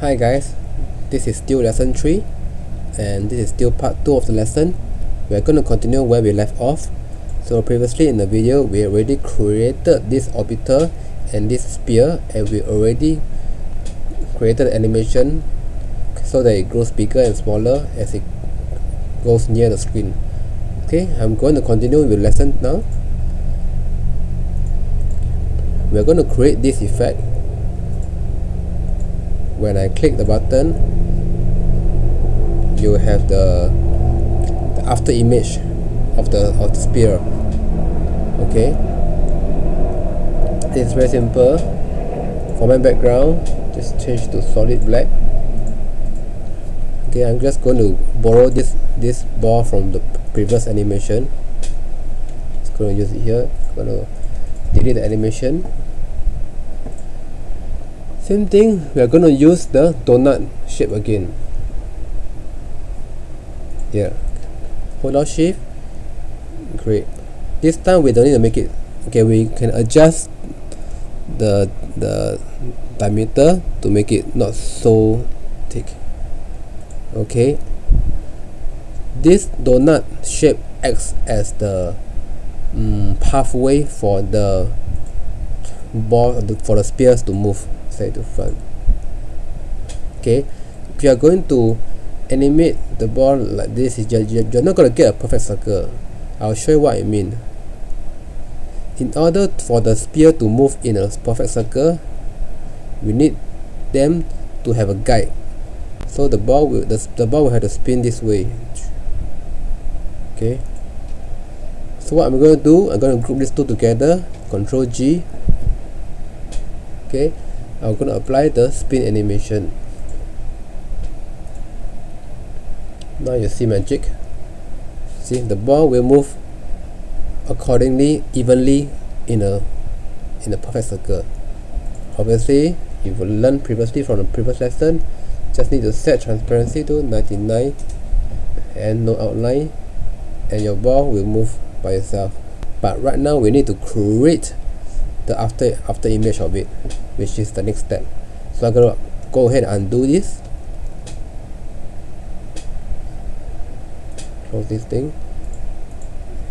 Hi guys, this is still lesson 3 and this is still part 2 of the lesson. We are going to continue where we left off. So previously in the video we already created this orbiter and this sphere, and we already created animation so that it grows bigger and smaller as it goes near the screen. Okay, I'm going to continue with lesson now. We are going to create this effect. When I click the button, you have the after image of the sphere. Okay, it's very simple. Format background, just change to solid black. Okay, I'm just going to borrow this ball from the previous animation. Just going to use it here. Going to delete the animation. Same thing, we are going to use the donut shape again. Here, hold down shift, great. This time we don't need to make it, okay, we can adjust the diameter to make it not so thick. Okay, this donut shape acts as the pathway for the ball, for the spheres to move side to front. Okay, if you are going to animate the ball like this, you're not going to get a perfect circle. I'll show you what I mean. In order for the sphere to move in a perfect circle, we need them to have a guide. So the ball will have to spin this way. Okay, so what I'm going to do, I'm going to group these two together, Control G. Okay, I'm going to apply the spin animation. Now you see magic. See, the ball will move accordingly, evenly in a perfect circle. Obviously, you will learn previously from the previous lesson. Just need to set transparency to 99 and no outline, and your ball will move by itself. But right now we need to create the after image of it, which is the next step. So I'm gonna go ahead and undo this, close this thing.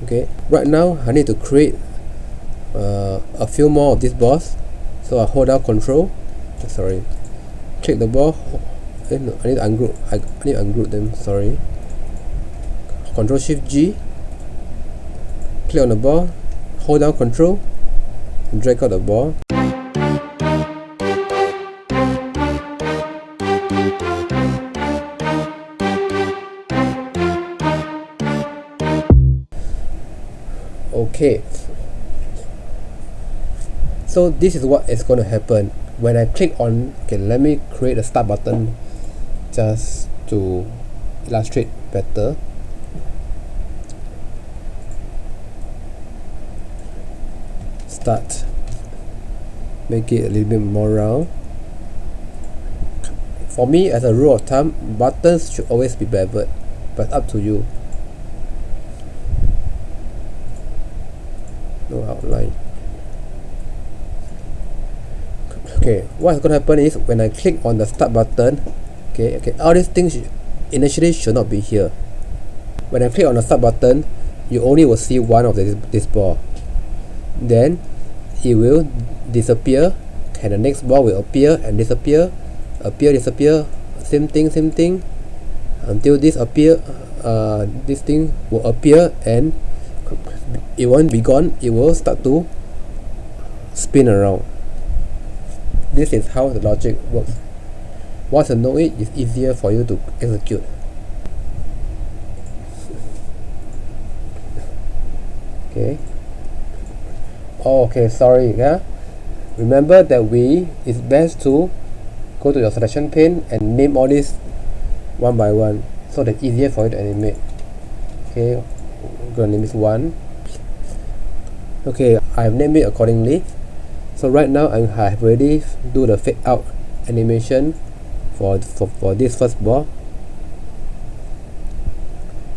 Okay, right now I need to create a few more of these balls. So I hold down Control, click the ball. No, I need to ungroup them. Sorry, Control Shift G, click on the ball, hold down Control, and drag out the ball. Okay, so this is what is going to happen when I click on. Okay, let me create a start button just to illustrate better. Start, make it a little bit more round. For me, as a rule of thumb, buttons should always be beveled, but up to you. No outline. Okay, what's going to happen is when I click on the start button, okay, all these things initially should not be here. When I click on the start button, you only will see one of this ball. Then it will disappear, and the next ball will appear and disappear, disappear, same thing, until this thing will appear and it won't be gone. It will start to spin around. This is how the logic works. Once you know it, it's easier for you to execute. Okay. Oh, okay, sorry. Yeah. Remember that it's best to go to your selection pane and name all these one by one, so that it's easier for you to animate. Okay, I'm gonna name this 1. Okay, I've named it accordingly. So right now I have already do the fade out animation for this first ball,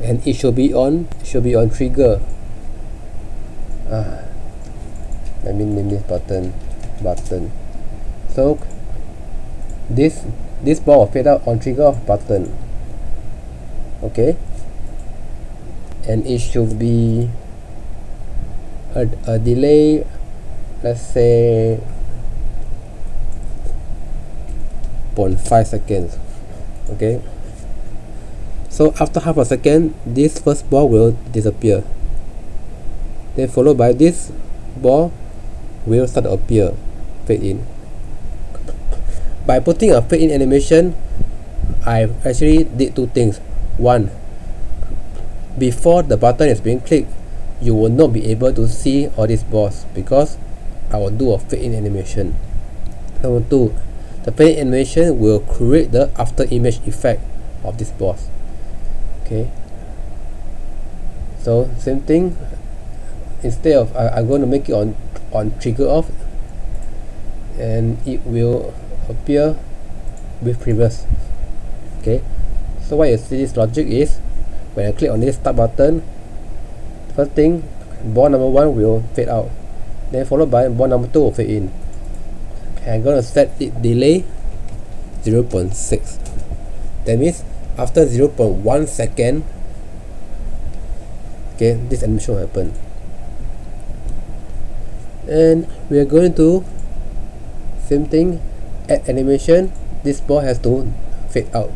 and it should be on trigger. Let me name this button. So this this ball will fade out on trigger of button. Okay, and it should be a delay, let's say 0.5 seconds. Okay, so after half a second, this first ball will disappear, then followed by this ball will start to appear, fade in. By putting a fade in animation, I actually did two things. One, before the button is being clicked, you will not be able to see all these balls because I will do a fade in animation. Number two, the fade in animation will create the after image effect of these balls. Okay, so same thing, instead of I'm going to make it on trigger off, and it will appear with previous. Okay, so what you see this logic is, when I click on this start button, first thing, ball number 1 will fade out, then followed by ball number 2 will fade in. Okay, I'm going to set it delay 0.6. That means after 0.1 second, okay, this animation will happen. And we are going to same thing, add animation. This ball has to fade out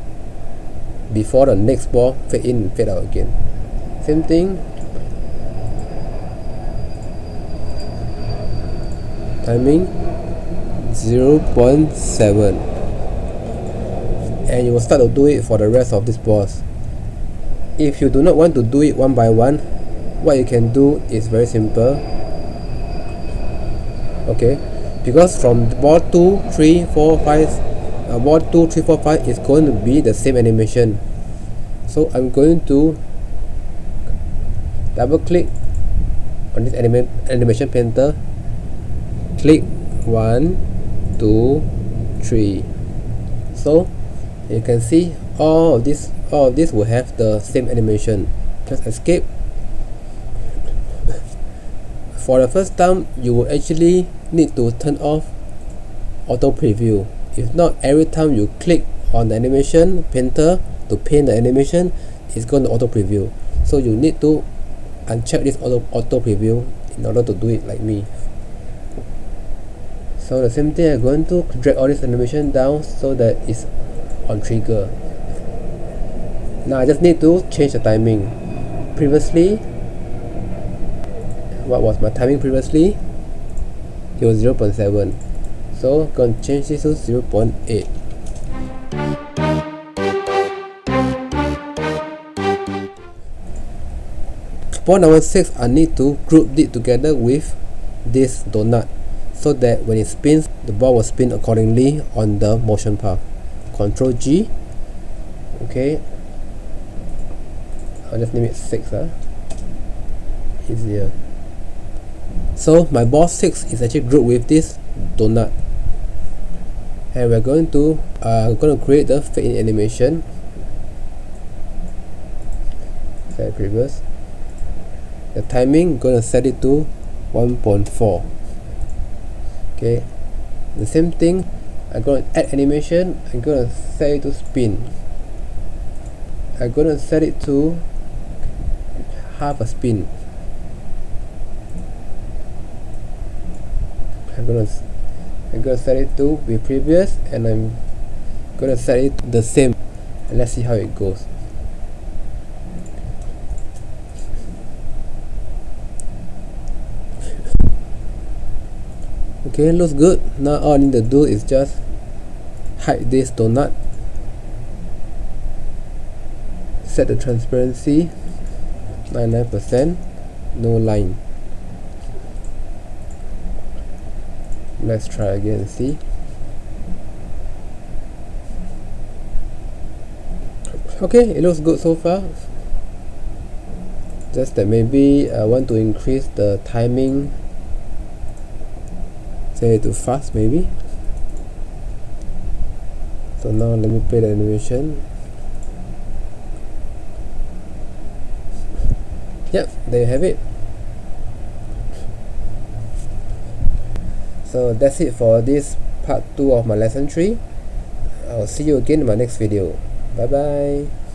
before the next ball fade in, fade out again. Same thing, timing 0.7, and you will start to do it for the rest of these balls. If you do not want to do it one by one, what you can do is very simple. Okay, because from ball 2, 3, 4, 5, ball 2, 3, 4, 5 is going to be the same animation. So I'm going to double click on this animation painter, click 1, 2, 3. So you can see all of this will have the same animation. Press escape. For the first time, you will actually need to turn off auto preview. If not, every time you click on the animation painter to paint the animation, it's going to auto preview. So you need to uncheck this auto preview in order to do it like me. So the same thing, I'm going to drag all this animation down so that it's on trigger. Now I just need to change the timing. Previously, what was my timing previously? It was 0.7. So I'm going to change this to 0.8. For number 6, I need to group it together with this donut, so that when it spins, the ball will spin accordingly on the motion path. Control G. Okay, I'll just name it 6. Easier. So my ball 6 is actually grouped with this donut, and we're going to create the fade in animation. Set previous. The timing, gonna set it to 1.4. Okay, the same thing, I'm going to add animation. I'm going to set it to spin. I'm going to set it to half a spin. I'm going to set it to be previous, and I'm going to set it the same, and let's see how it goes. Okay, looks good. Now all I need to do is just hide this donut, set the transparency 99%, no line. Let's try again and see. Okay, it looks good so far. Just that maybe I want to increase the timing, set it to fast maybe. So now let me play the animation. Yep, there you have it. So that's it for this part 2 of my lesson 3. I'll see you again in my next video. Bye bye.